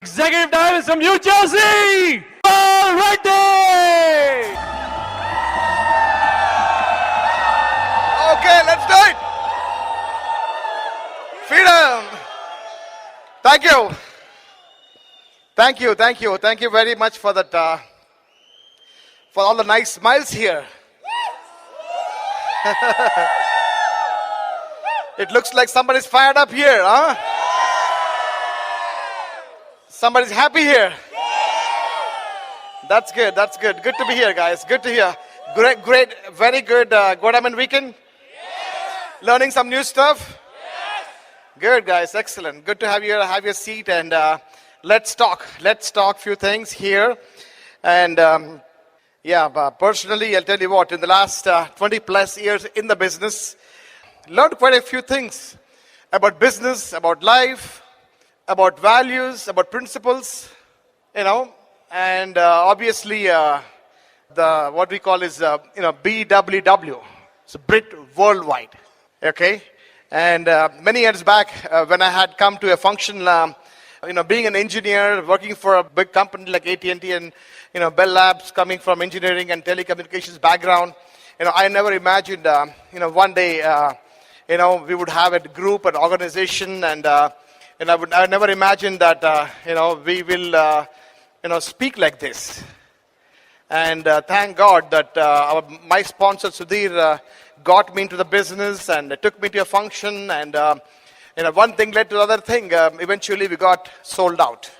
Executive Diamonds from New Jersey, already. Okay, let's do it. Freedom. Thank you. Thank you, thank you. Thank you very much for that, for all the nice smiles here. It looks like somebody's fired up here, huh? Somebody's happy here. That's good, that's good. Good to be here, guys. Good to hear. Great, great, very good. Good, weekend? Learning some new stuff? Good, guys. Excellent. Good to have you here. Have your seat and let's talk. Let's talk few things here. And personally, I'll tell you what, in the last 20 plus years in the business, learned quite a few things about business, about life, about values, about principles, and obviously the what we call is BWW, so Brit Worldwide, okay. And many years back, when I had come to a function, being an engineer, working for a big company like AT&T and Bell Labs, coming from engineering and telecommunications background, I never imagined, one day, we would have a group, an organization, and I never imagined that, we will, speak like this. And thank God that my sponsor Sudhir got me into the business and took me to a function, and one thing led to the other thing. Eventually, we got sold out.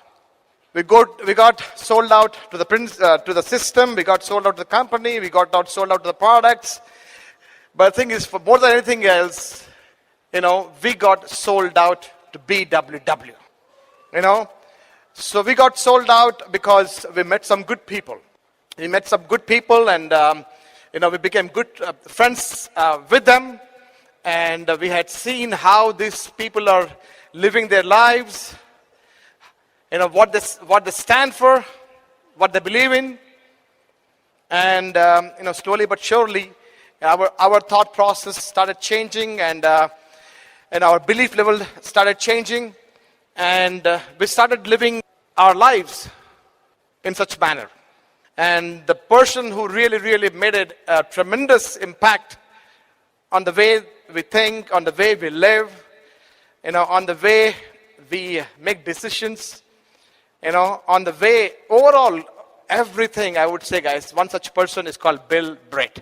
We got sold out to the system. We got sold out to the company. We got sold out to the products. But the thing is, for more than anything else, we got sold out to BWW. So we got sold out because we met some good people. We met some good people, and we became good friends with them. And we had seen how these people are living their lives, what they stand for, what they believe in. And slowly but surely, our thought process started changing, and our belief level started changing, and we started living our lives in such manner. And the person who really, really made a tremendous impact on the way we think, on the way we live, on the way we make decisions, on the way, overall, everything, I would say, guys, one such person is called Bill Britt.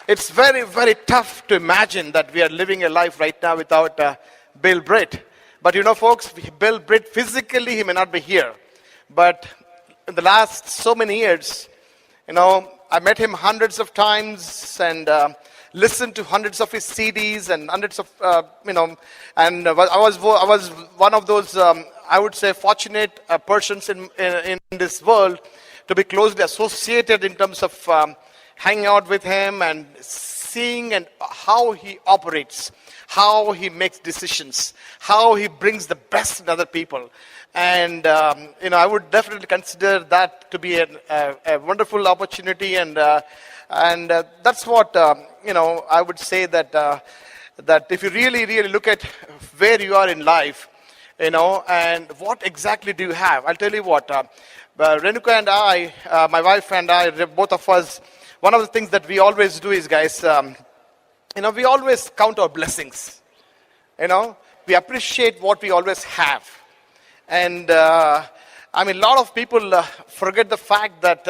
It's very, very tough to imagine that we are living a life right now without Bill Britt. But folks, Bill Britt, physically, he may not be here. But in the last so many years, I met him hundreds of times and listened to hundreds of his CDs and hundreds of, and I was one of those, I would say, fortunate persons in this world to be closely associated in terms of hanging out with him and seeing and how he operates, how he makes decisions, how he brings the best in other people. And, I would definitely consider that to be a wonderful opportunity. And that's what, I would say that that if you really, really look at where you are in life, and what exactly do you have? I'll tell you what, Renuka and I, my wife and I, both of us, one of the things that we always do is, guys, we always count our blessings. We appreciate what we always have. And a lot of people forget the fact that,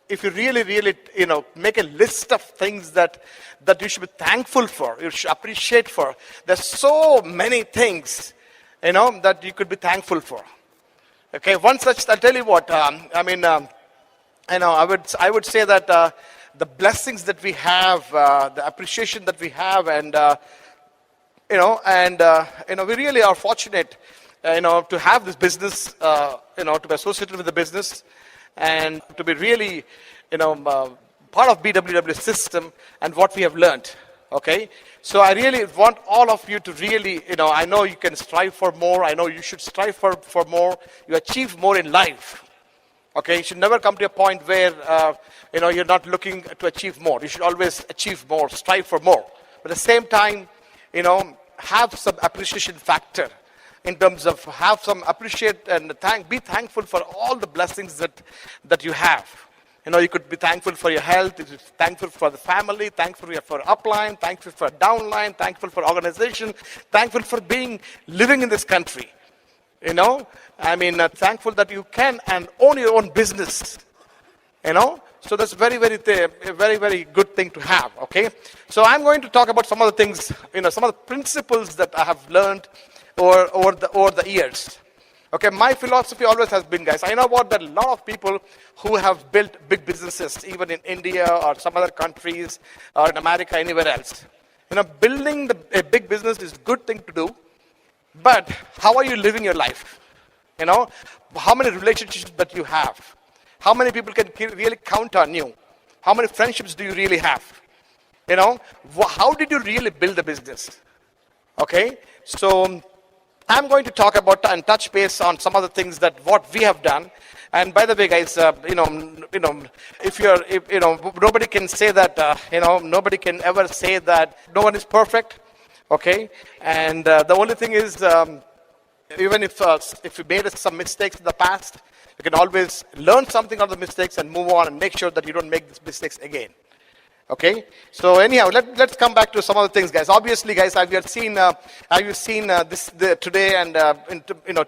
if you really, really, make a list of things that you should be thankful for, you should appreciate for. There's so many things, that you could be thankful for. Okay, one such, I'll tell you what, I would say that the blessings that we have, the appreciation that we have, and, we really are fortunate, to have this business, to be associated with the business, and to be really, part of BWW system and what we have learned. Okay, so I really want all of you to really, I know you can strive for more. I know you should strive for more. You achieve more in life. Okay, you should never come to a point where, you're not looking to achieve more. You should always achieve more, strive for more. But at the same time, have some appreciation factor. in terms of have some appreciate and be thankful for all the blessings that you have. You could be thankful for your health, you could be thankful for the family, thankful for upline, thankful for downline, thankful for organization, thankful for living in this country. Thankful that you can and own your own business. So that's very, very, very, very good thing to have. Okay. So I'm going to talk about some of the things, some of the principles that I have learned over the years. Okay, my philosophy always has been, guys, I know about that a lot of people who have built big businesses, even in India or some other countries or in America, anywhere else. Building a big business is a good thing to do, but how are you living your life? How many relationships that you have? How many people can really count on you? How many friendships do you really have? How did you really build a business? Okay, so I'm going to talk about and touch base on some of the things that what we have done. And by the way, guys, nobody can say that, nobody can ever say that no one is perfect. Okay, and the only thing is, even if you made some mistakes in the past, you can always learn something out of the mistakes and move on and make sure that you don't make these mistakes again. Okay, so anyhow, let's come back to some of the things, guys. Obviously, guys, have you seen this today and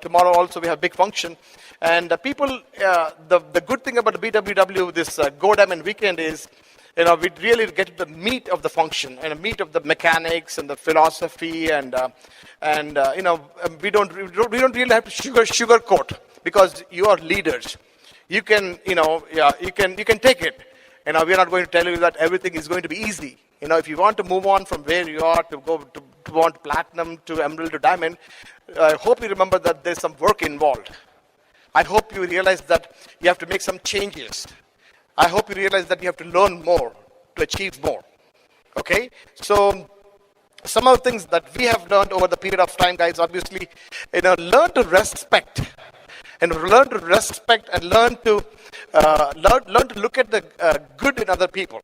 tomorrow also we have a big function, and people. The good thing about the BWW this Go Diamond weekend is, we really get the meat of the function and the meat of the mechanics and the philosophy and we don't really have to sugarcoat, because you are leaders. You can you can take it. We're not going to tell you that everything is going to be easy. If you want to move on from where you are to go to want platinum to emerald to diamond, I hope you remember that there's some work involved. I hope you realize that you have to make some changes. I hope you realize that you have to learn more to achieve more. Okay? So some of the things that we have learned over the period of time, guys, obviously, learn to respect. And learn to respect and learn to look at the good in other people.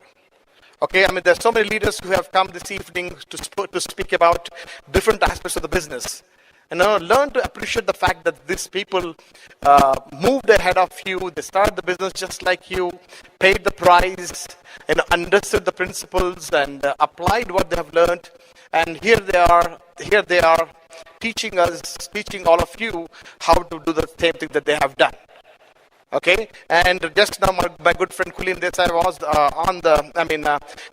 Okay, there's so many leaders who have come this evening to speak about different aspects of the business. Learn to appreciate the fact that these people moved ahead of you. They started the business just like you, paid the price, understood the principles, and applied what they have learned. And here they are, teaching all of you how to do the same thing that they have done. Okay, and just now my good friend Kulleen, I was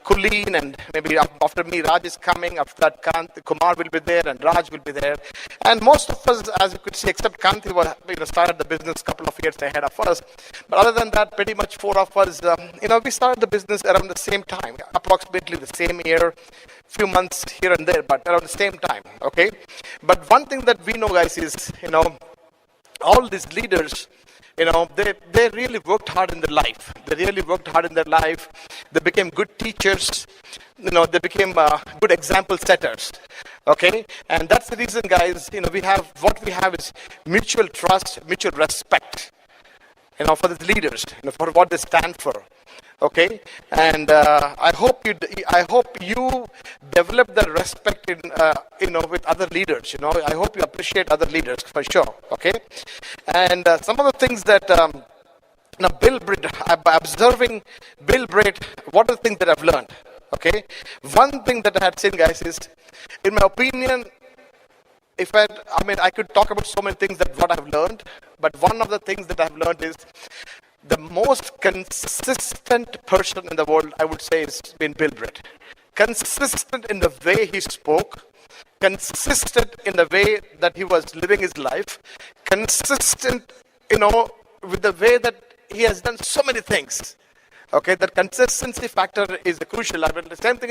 Kulleen, and maybe after me Raj is coming, after that Kumar will be there and Raj will be there. And most of us, as you could see, except Kanti, started the business a couple of years ahead of us. But other than that, pretty much four of us, we started the business around the same time, approximately the same year, few months here and there, but around the same time. Okay, but one thing that we know, guys, is all these leaders, they really worked hard in their life. They became good teachers. They became good example setters. Okay, and that's the reason, guys. We have is mutual trust, mutual respect. For the leaders, for what they stand for. Okay, and I hope you develop the respect with other leaders. I hope you appreciate other leaders for sure. Okay, and some of the things that Bill Britt, observing Bill Britt, what are the things that I've learned? Okay, one thing that I had seen, guys, is, in my opinion, I could talk about so many things that what I've learned, but one of the things that I've learned is the most consistent person in the world, I would say, has been Bill Britt. Consistent in the way he spoke, consistent in the way that he was living his life, consistent, with the way that he has done so many things. Okay, that consistency factor is crucial. The same thing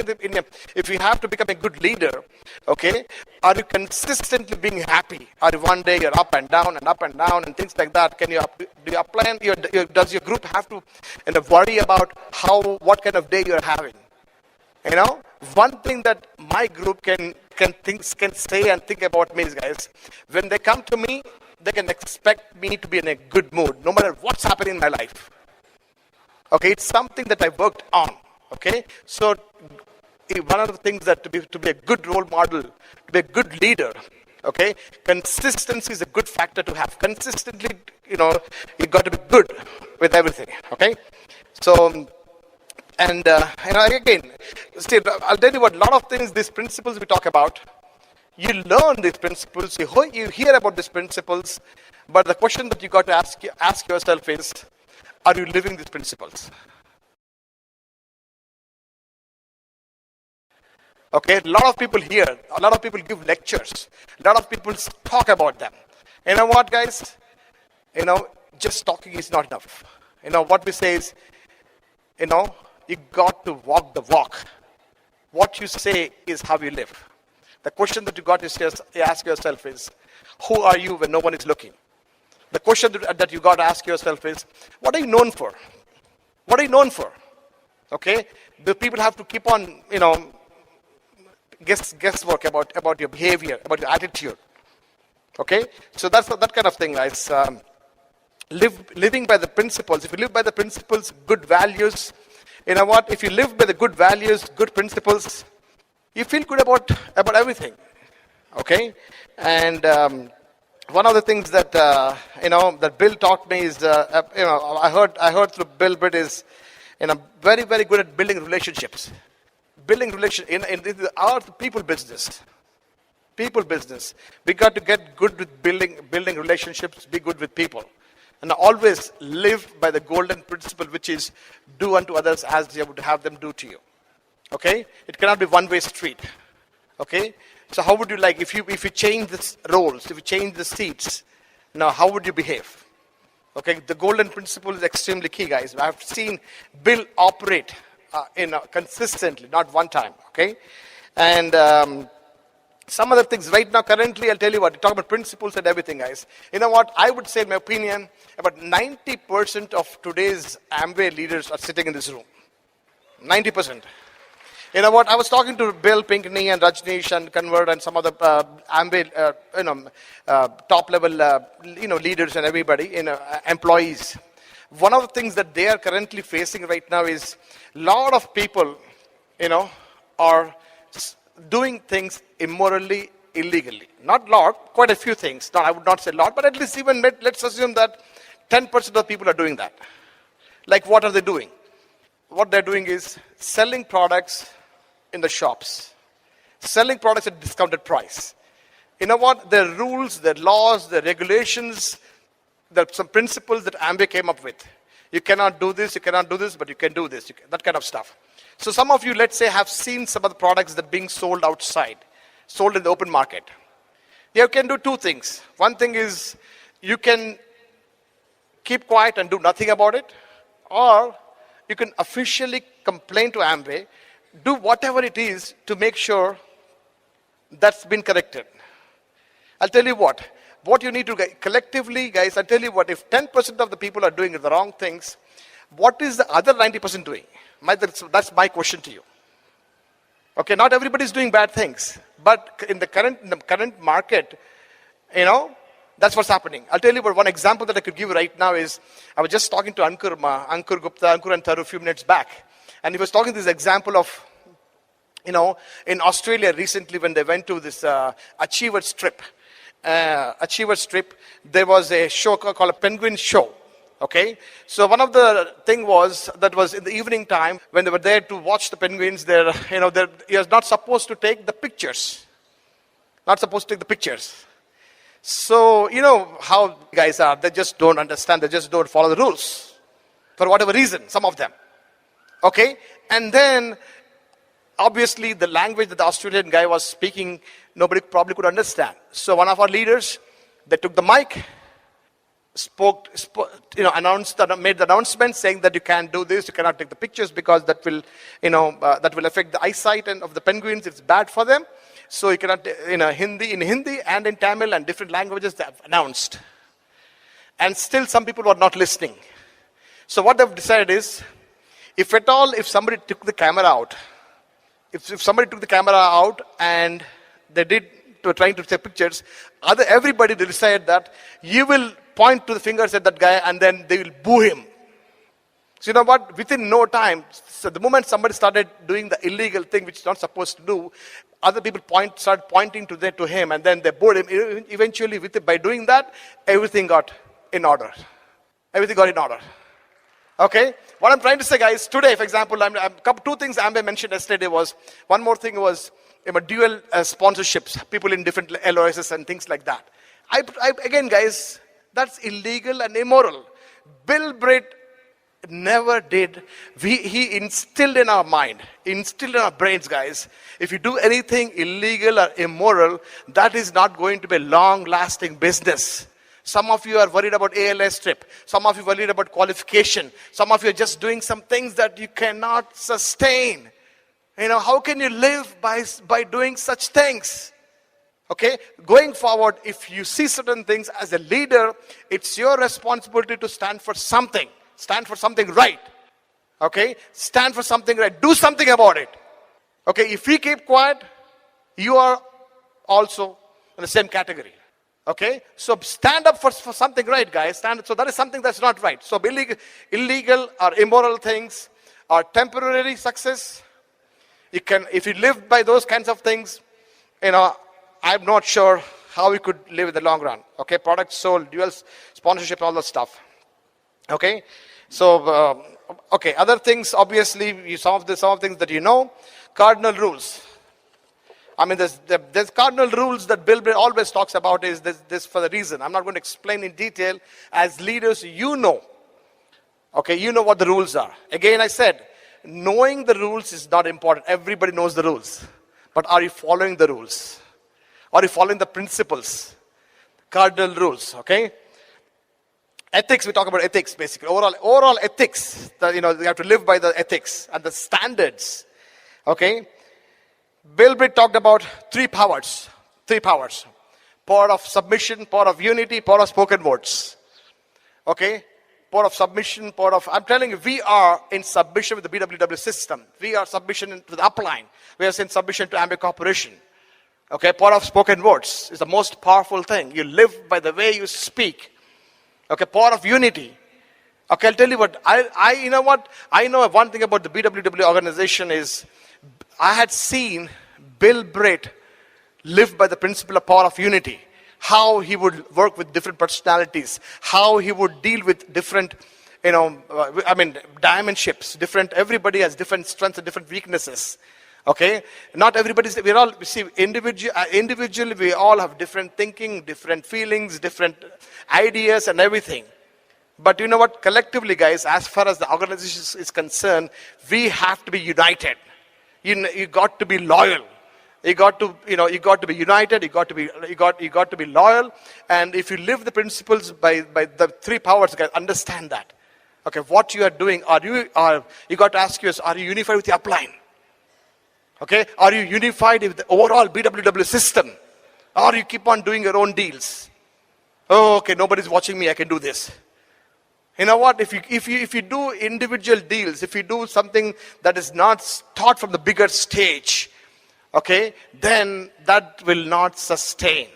if you have to become a good leader, okay, are you consistently being happy? Or one day you're up and down and things like that? Do you apply? Does your group have to worry about what kind of day you're having? One thing that my group can say and think about me is, guys, when they come to me, they can expect me to be in a good mood, no matter what's happening in my life. Okay, it's something that I worked on. Okay, so one of the things that to be a good role model, to be a good leader, Okay, consistency is a good factor to have. Consistently, you got to be good with everything. Okay, so and again, still, I'll tell you what. A lot of things, these principles we talk about, you learn these principles, you hear about these principles, but the question that you got to ask yourself is, are you living these principles? Okay, a lot of people hear, a lot of people give lectures, a lot of people talk about them. You know what, guys? Just talking is not enough. What we say is, you got to walk the walk. What you say is how you live. The question that you got to ask yourself is, who are you when no one is looking? The question that you got to ask yourself is, what are you known for? What are you known for? Okay, the people have to keep on, guesswork about your behavior, about your attitude. Okay, so that's that kind of thing, guys. Living by the principles. If you live by the principles, good values, you know what? If you live by the good values, good principles, you feel good about everything. Okay, and one of the things that that Bill taught me is, I heard through Bill Britt is, very, very good at building relationships. Building relations in our people business. People business. We got to get good with building relationships, be good with people. And always live by the golden principle, which is do unto others as you would have them do to you. Okay? It cannot be one-way street. Okay? So how would you like, if you change the roles, if you change the seats, now how would you behave? Okay? The golden principle is extremely key, guys. I have seen Bill operate consistently, not one time. Okay? And some other things right now, currently, I'll tell you what, you talk about principles and everything, guys. You know what? I would say, in my opinion, about 90% of today's Amway leaders are sitting in this room. 90%. You know what? I was talking to Bill Pinkney and Rajneesh and Convert and some other Amway, top-level, leaders and everybody, employees. One of the things that they are currently facing right now is a lot of people, are doing things immorally, illegally. Not a lot, quite a few things. No, I would not say a lot, but at least even let's assume that 10% of people are doing that. Like, what are they doing? What they're doing is selling products in the shops. Selling products at discounted price. You know what? There are rules, there are laws, there are regulations, there are some principles that Amway came up with. You cannot do this, but you can do this. That kind of stuff. So some of you, let's say, have seen some of the products that are being sold outside, sold in the open market. You can do two things. One thing is you can keep quiet and do nothing about it, or you can officially complain to Amway, do whatever it is to make sure that's been corrected. I'll tell you what you need to collectively, guys, I'll tell you what, if 10% of the people are doing the wrong things, what is the other 90% doing? That's my question to you. Okay, not everybody is doing bad things, but in the current market, that's what's happening. I'll tell you about one example that I could give right now is, I was just talking to Ankur Gupta and Taru a few minutes back, and he was talking this example of, in Australia recently when they went to this Achievers Trip, there was a show called a Penguin Show. Okay, so one of the thing was that was in the evening time when they were there to watch the penguins. You're not supposed to take the pictures. Not supposed to take the pictures. So you know how guys are. They just don't understand. They just don't follow the rules for whatever reason. Some of them. Okay, and then obviously the language that the Australian guy was speaking, nobody probably could understand. So one of our leaders, they took the mic. Made the announcement saying that you can't do this, you cannot take the pictures because that will affect the eyesight of the penguins. It's bad for them. So you cannot, in Hindi and in Tamil and different languages they have announced. And still some people were not listening. So what they've decided is, if somebody took the camera out, if somebody took the camera out and they were trying to take pictures, everybody decided that you will point to the fingers at that guy and then they will boo him. So you know what? Within no time, so the moment somebody started doing the illegal thing which is not supposed to do, other people start pointing to him, and then they bored him. Eventually, by doing that, everything got in order. Everything got in order. Okay? What I'm trying to say, guys, today, for example, two things Amber mentioned yesterday was, one more thing was dual sponsorships, people in different LOSs and things like that. Again, guys, that's illegal and immoral. Bill Britt never did. He instilled in our mind, instilled in our brains, guys, if you do anything illegal or immoral, that is not going to be a long-lasting business. Some of you are worried about ALS trip. Some of you are worried about qualification. Some of you are just doing some things that you cannot sustain. How can you live by doing such things? Okay, going forward, if you see certain things as a leader, it's your responsibility to stand for something. Stand for something right. Okay, stand for something right. Do something about it. Okay, if we keep quiet, you are also in the same category. Okay, so stand up for something right, guys. So that is something that's not right. So illegal or immoral things are temporary success. If you live by those kinds of things, I'm not sure how we could live in the long run. Okay, products sold, dual sponsorship, all that stuff. Okay, so other things, obviously, some of the things that cardinal rules. I mean, there's cardinal rules that Bill Britt always talks about. Is this for the reason? I'm not going to explain in detail. As leaders, okay, you know what the rules are. Again, I said, knowing the rules is not important. Everybody knows the rules, but are you following the rules? Are you following the principles? Cardinal rules, okay? Ethics, we talk about ethics basically. Overall ethics, you have to live by the ethics and the standards, okay? Bill Britt talked about three powers. Power of submission, power of unity, power of spoken words. Okay? Power of submission, I'm telling you, we are in submission with the BWW system. We are submission to the upline. We are in submission to Amber Corporation. Okay? Power of spoken words is the most powerful thing. You live by the way you speak. Okay? Power of unity. Okay, I'll tell you what, I know one thing about the BWW organization is, I had seen Bill Britt live by the principle of power of unity. How he would work with different personalities. How he would deal with different, diamondships. Everybody has different strengths and different weaknesses. Okay? Not everybody, individually we all have different thinking, different feelings, different ideas and everything. But you know what? Collectively, guys, as far as the organization is concerned, we have to be united. You got to be loyal. You got to be united. You got to be loyal. And if you live the principles by the three powers, guys, understand that. Okay, what you are doing, you got to ask yourself, are you unified with the upline? Okay, are you unified with the overall BWW system? Or you keep on doing your own deals? Oh, okay, nobody's watching me, I can do this. You know what? If you do individual deals, if you do something that is not taught from the bigger stage, okay, then that will not sustain.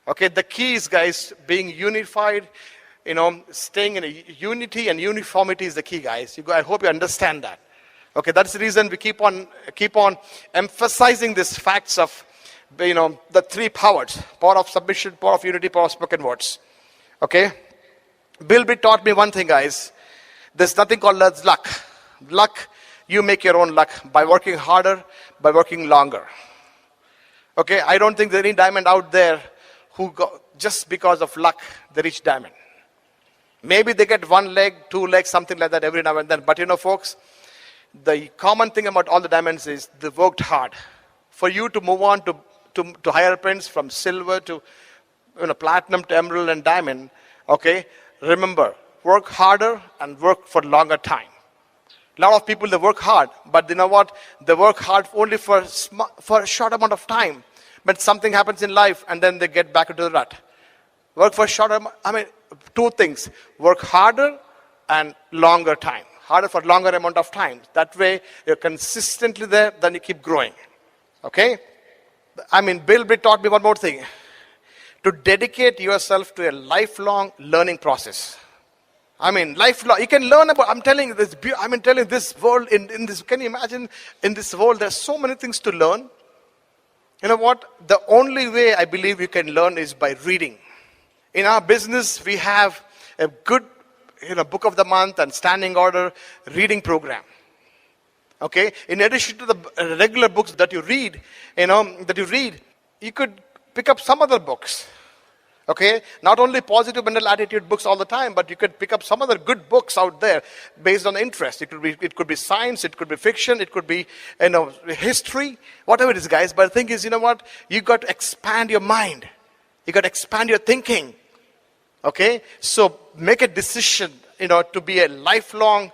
Okay, the key is, guys, being unified. Staying in a unity and uniformity is the key, guys. I hope you understand that. Okay, that's the reason we keep on emphasizing these facts of, the three powers: power of submission, power of unity, power of spoken words. Okay. Bill Britt taught me one thing, guys. There's nothing called luck. Luck, you make your own luck by working harder, by working longer. Okay, I don't think there's any diamond out there who just because of luck, they reach diamond. Maybe they get 1 leg, 2 legs, something like that every now and then. But folks, the common thing about all the diamonds is they worked hard. For you to move on to higher prints, from silver to platinum to emerald and diamond, okay, remember, work harder and work for longer time. A lot of people, they work hard, but you know what? They work hard only for a short amount of time. But something happens in life and then they get back into the rut. Work for a short amount, two things. Work harder and longer time. Harder for longer amount of time. That way, you're consistently there, then you keep growing. Okay? Bill Britt taught me one more thing. To dedicate yourself to a lifelong learning process. Lifelong. You can learn about, I'm telling you this world, in this, can you imagine, in this world, there's so many things to learn. You know what? The only way I believe you can learn is by reading. In our business, we have a good book of the month and standing order reading program. Okay? In addition to the regular books that you read, you could pick up some other books. Okay? Not only positive mental attitude books all the time, but you could pick up some other good books out there based on interest. It could be science, it could be fiction, it could be history, whatever it is, guys. But the thing is, you know what? You got to expand your mind. You got to expand your thinking. Okay? So make a decision, to be a lifelong,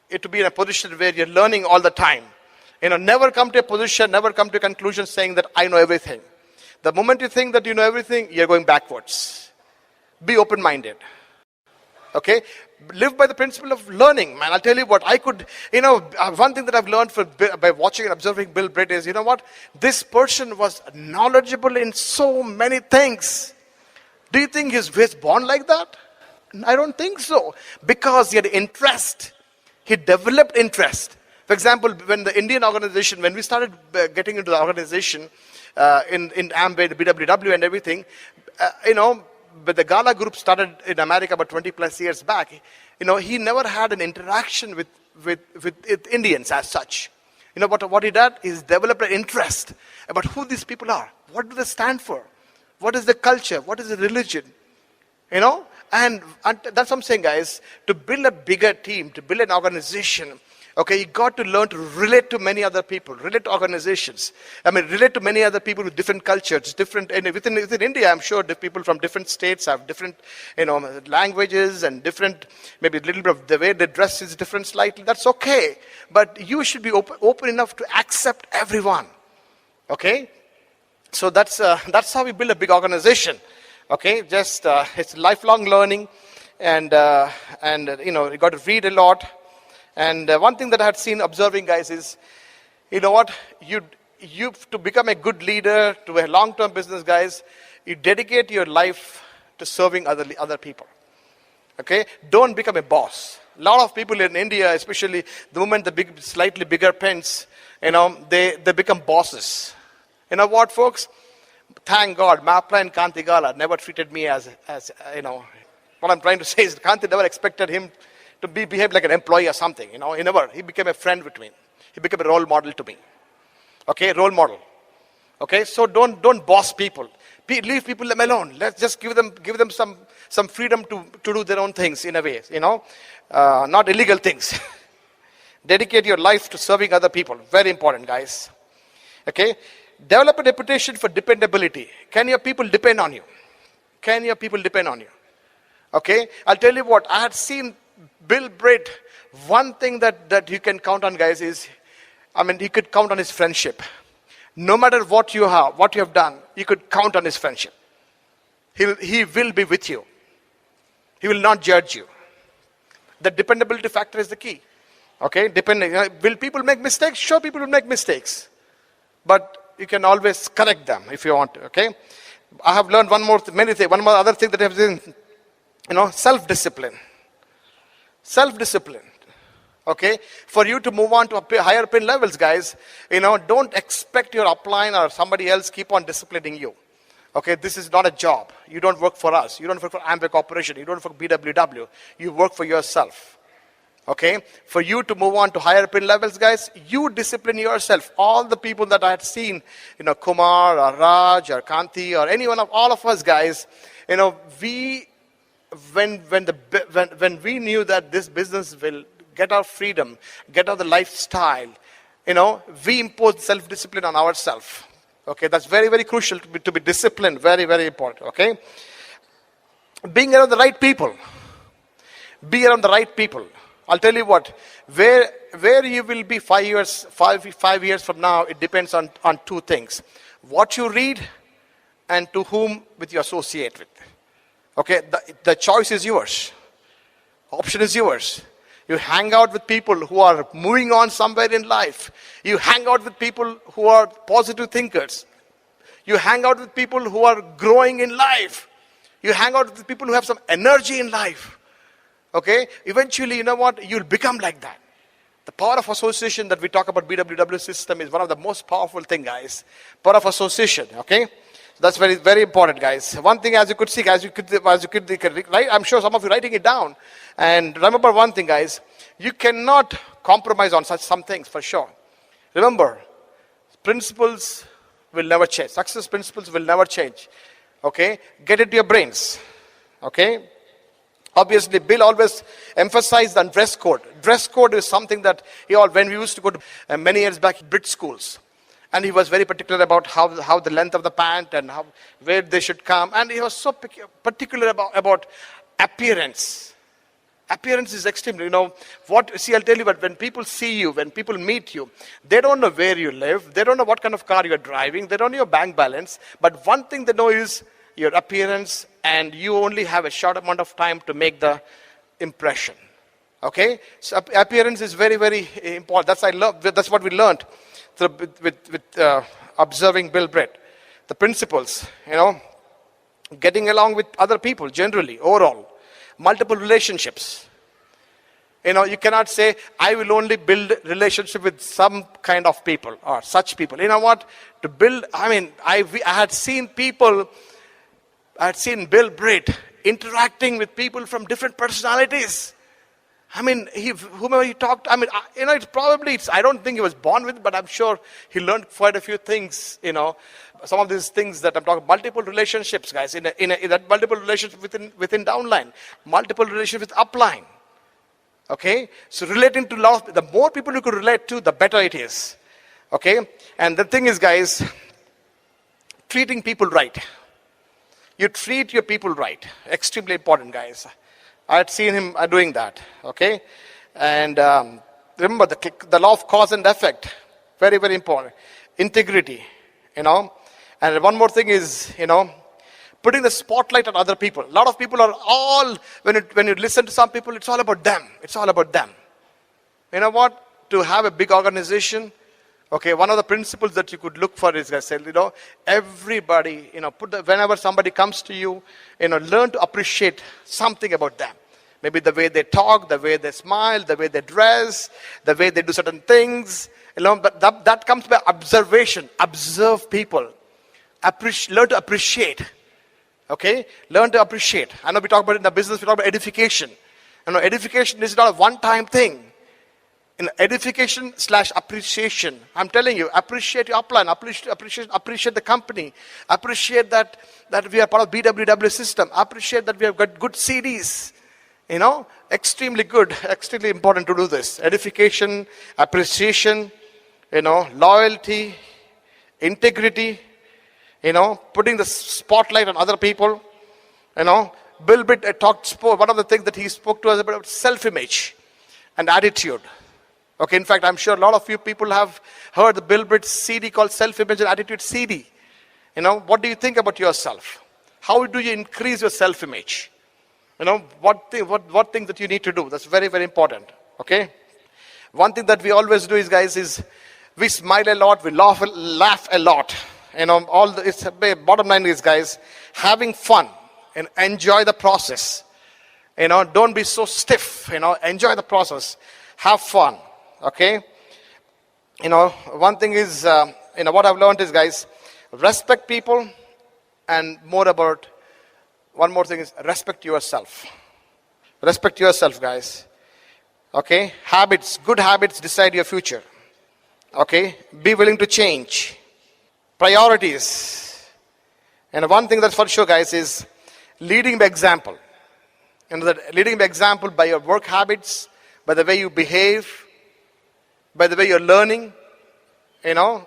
to be in a position where you're learning all the time. Never come to a position, never come to a conclusion saying that I know everything. The moment you think that you know everything, you're going backwards. Be open-minded. Okay? Live by the principle of learning, man. I'll tell you what, one thing that I've learned by watching and observing Bill Britt is, you know what? This person was knowledgeable in so many things. Do you think he's born like that? I don't think so. Because he had interest. He developed interest. For example, when the Indian organization, when we started getting into the organization, in Amway, BWW and everything, but the Gala group started in America about 20 plus years back. He never had an interaction with Indians as such. What he did is develop an interest about who these people are. What do they stand for? What is the culture? What is the religion? And that's what I'm saying, guys. To build a bigger team, to build an organization, okay, you got to learn to relate to many other people, relate to organizations. Relate to many other people with different cultures, different, and within India, I'm sure the people from different states have different, languages and different, maybe a little bit of the way they dress is different slightly. That's okay. But you should be open enough to accept everyone. Okay? So that's how we build a big organization. Okay? Just, it's lifelong learning and you got to read a lot. And one thing that I had seen observing, guys, is, you to become a good leader, to a long-term business, guys, you dedicate your life to serving other people. Okay? Don't become a boss. A lot of people in India, especially the moment the slightly bigger pens, they become bosses. You know what, folks? Thank God, Mapla and Kanti Gala never treated me as what I'm trying to say is Kanti never expected him to behave like an employee or something, he became a friend with me. He became a role model to me. Okay, role model. Okay, so don't boss people. Leave people alone. Let's just give them some freedom to do their own things in a way, not illegal things. Dedicate your life to serving other people. Very important, guys. Okay, develop a reputation for dependability. Can your people depend on you? Can your people depend on you? Okay, I'll tell you what, I had seen Bill Britt, one thing that you can count on, guys, is, he could count on his friendship. No matter what you have done, you could count on his friendship. He will be with you. He will not judge you. The dependability factor is the key. Okay, will people make mistakes? Sure, people will make mistakes. But you can always correct them if you want to, okay? I have learned one more other thing that I have seen, self-discipline. Self-discipline. Okay? For you to move on to higher pin levels, guys, don't expect your upline or somebody else keep on disciplining you. Okay? This is not a job. You don't work for us. You don't work for Amway Corporation. You don't work for BWW. You work for yourself. Okay? For you to move on to higher pin levels, guys, you discipline yourself. All the people that I had seen, Kumar or Raj or Kanti or any one of all of us, guys, when we knew that this business will get our freedom, get our lifestyle, we imposed self-discipline on ourselves. Okay, that's very, very crucial to be disciplined. Very, very important. Okay, being around the right people. Be around the right people. I'll tell you what, where you will be 5 years from now, it depends on two things: what you read and to whom you associate with. Okay, the choice is yours. Option is yours. You hang out with people who are moving on somewhere in life. You hang out with people who are positive thinkers. You hang out with people who are growing in life. You hang out with people who have some energy in life. Okay, eventually, you'll become like that. The power of association that we talk about BWW system is one of the most powerful thing, guys. Power of association, okay? That's very, very important, guys. One thing, as you could see, as you could right? I'm sure some of you are writing it down. And remember one thing, guys. You cannot compromise on some things, for sure. Remember, principles will never change. Success principles will never change. Okay? Get into your brains. Okay? Obviously, Bill always emphasized on dress code. Dress code is something that when we used to go to many years back, Brit schools. And he was very particular about how the length of the pant and where they should come. And he was so particular about appearance. Appearance is extremely, I'll tell you, but when people see you, when people meet you, they don't know where you live. They don't know what kind of car you're driving. They don't know your bank balance. But one thing they know is your appearance, and you only have a short amount of time to make the impression. Okay? So appearance is very, very important. That's what we learned with observing Bill Britt. The principles, getting along with other people generally, overall. Multiple relationships. You cannot say, I will only build relationship with some kind of people or such people. You know what? To build, I had seen people, I had seen Bill Britt interacting with people from different personalities. Whomever he talked, I don't think he was born with, but I'm sure he learned quite a few things, some of these things that I'm talking, multiple relationships, guys, in that multiple relationship within downline, multiple relationships with upline. Okay? So relating to the more people you could relate to, the better it is. Okay? And the thing is, guys, treating people right. You treat your people right. Extremely important, guys. I had seen him doing that, okay? And remember, the law of cause and effect, very, very important. Integrity, And one more thing is, putting the spotlight on other people. A lot of people are when you listen to some people, it's all about them. It's all about them. You know what? To have a big organization, okay, one of the principles that you could look for is, I said, everybody, whenever somebody comes to you, learn to appreciate something about them. Maybe the way they talk, the way they smile, the way they dress, the way they do certain things. But that comes by observation. Observe people. Learn to appreciate. Okay? Learn to appreciate. I know we talk about it in the business, we talk about edification. Edification is not a one-time thing. In edification/appreciation, I'm telling you, appreciate your upline, appreciate the company, appreciate that we are part of BWW system, appreciate that we have got good CDs. Extremely good, extremely important to do this. Edification, appreciation, loyalty, integrity, putting the spotlight on other people. Bill Britt spoke, one of the things that he spoke to us about self-image and attitude. Okay, in fact, I'm sure a lot of you people have heard the Bill Britt CD called Self-Image and Attitude CD. What do you think about yourself? How do you increase your self-image? What things that you need to do? That's very, very important. Okay? One thing that we always do is, guys, is we smile a lot, we laugh a lot. Bottom line is, guys, having fun and enjoy the process. Don't be so stiff. Enjoy the process. Have fun. Okay? One thing is, what I've learned is, guys, respect people, and one more thing is respect yourself. Respect yourself, guys. Okay? Good habits decide your future. Okay? Be willing to change. Priorities. And one thing that's for sure, guys, is leading by example. Leading by example by your work habits, by the way you behave, by the way you're learning.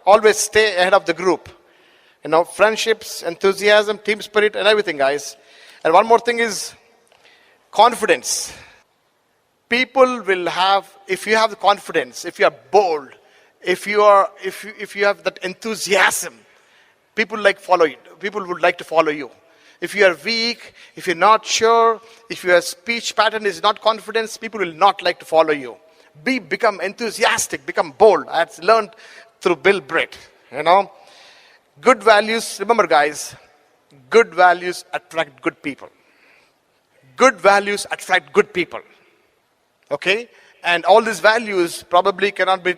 Always stay ahead of the group. Friendships, enthusiasm, team spirit, and everything, guys. And one more thing is confidence. People will have, if you have the confidence, if you are bold, if you have that enthusiasm, people follow you. People would like to follow you. If you are weak, if you're not sure, if your speech pattern is not confidence, people will not like to follow you. Become enthusiastic, become bold. I've learned through Bill Britt. Good values, remember, guys, good values attract good people. Good values attract good people. Okay? And all these values probably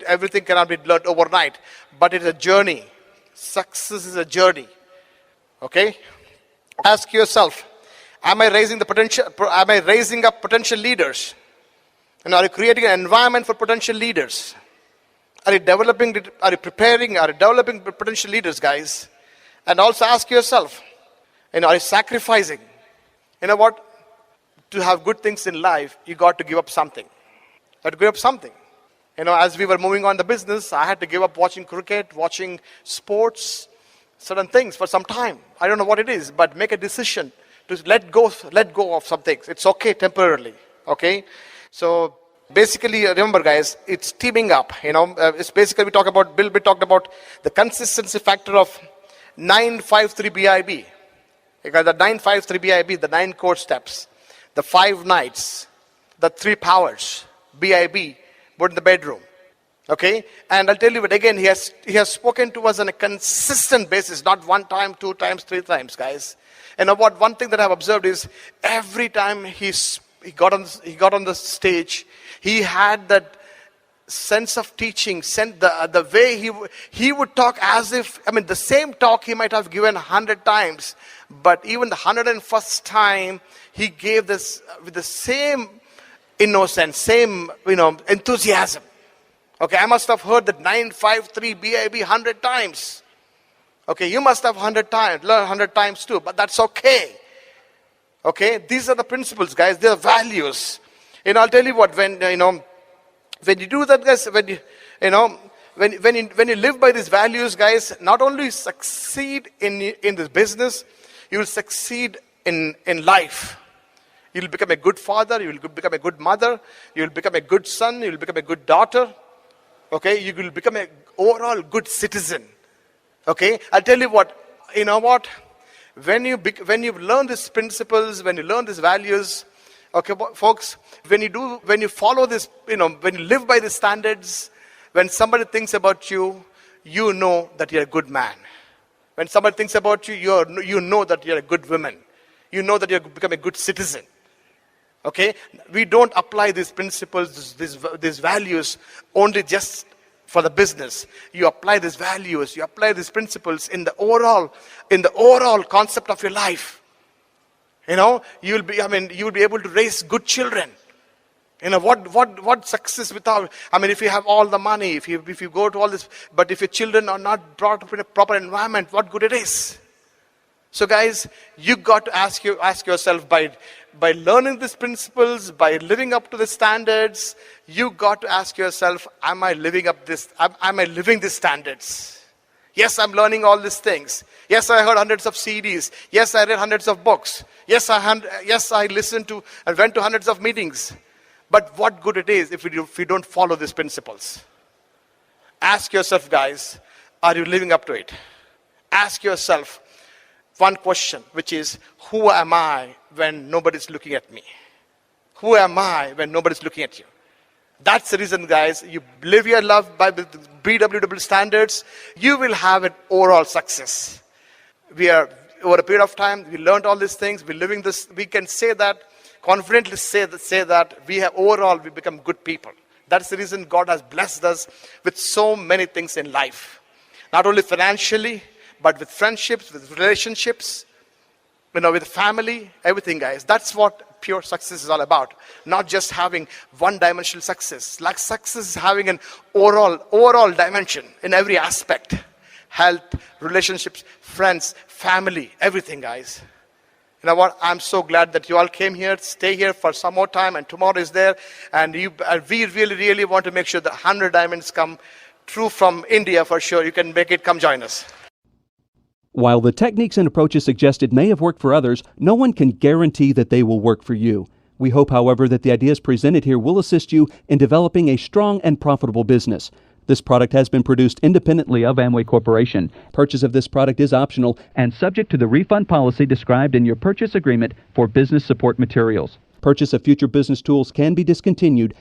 everything cannot be learned overnight, but it's a journey. Success is a journey. Okay? Ask yourself, am I raising up potential leaders? And are you creating an environment for potential leaders? Are you developing potential leaders, guys? And also ask yourself, are you sacrificing? You know what? To have good things in life, you got to give up something. You have to give up something. As we were moving on the business, I had to give up watching cricket, watching sports, certain things for some time. I don't know what it is, but make a decision to let go of some things. It's okay temporarily. Okay? So basically, remember guys, it's teaming up. It's basically Bill Britt talked about the consistency factor of 953 BIB. Because the 953 BIB, the 9 core steps, the 5 nights, the 3 powers, BIB, put in the bedroom. Okay? And I'll tell you, but again, he has spoken to us on a consistent basis, not 1 time, 2 times, 3 times, guys. One thing that I've observed is every time he got on the stage, he had that sense of teaching, the way he would talk as if, the same talk he might have given 100 times, but even the 101st time, he gave this with the same innocence, same, enthusiasm. Okay, I must have heard that 953 BIB 100 times. Okay, you must have 100 times, learn 100 times too, but that's okay. Okay, these are the principles, guys. They are values. I'll tell you what, when you do that, guys, when you live by these values, guys, not only succeed in this business, you will succeed in life. You will become a good father, you will become a good mother, you will become a good son, you will become a good daughter. Okay, you will become an overall good citizen. Okay, I'll tell you what, when you learn these principles, when you learn these values, okay, folks, when you follow this, when you live by these standards, when somebody thinks about you, you know that you're a good man. When somebody thinks about you, you know that you're a good woman. You know that you become a good citizen. Okay, we don't apply these principles, these values only just for the business. You apply these values, you apply these principles in the overall concept of your life. You'll be able to raise good children. What success without, if you have all the money, if you go to all this, but if your children are not brought up in a proper environment, what good it is? So guys, you got to ask yourself, by learning these principles, by living up to the standards, you got to ask yourself, am I living these standards? Yes, I'm learning all these things. Yes, I heard hundreds of CDs. Yes, I read hundreds of books. Yes, I listened to and went to hundreds of meetings. But what good it is if we don't follow these principles? Ask yourself, guys, are you living up to it? Ask yourself one question, which is, who am I when nobody's looking at me? Who am I when nobody's looking at you? That's the reason, guys, you live your life by the BWW standards, you will have an overall success. Over a period of time, we learned all these things, we're living this, we can say that, confidently say that we become good people. That's the reason God has blessed us with so many things in life. Not only financially, but with friendships, with relationships, with family, everything, guys. That's what pure success is all about. Not just having one-dimensional success. Like success is having an overall dimension in every aspect. Health, relationships, friends, family, everything, guys. You know what? I'm so glad that you all came here. Stay here for some more time, and tomorrow is there. And we really, really want to make sure the 100 diamonds come true from India for sure. You can make it. Come join us. While the techniques and approaches suggested may have worked for others, no one can guarantee that they will work for you. We hope, however, that the ideas presented here will assist you in developing a strong and profitable business. This product has been produced independently of Amway Corporation. Purchase of this product is optional and subject to the refund policy described in your purchase agreement for business support materials. Purchase of future business tools can be discontinued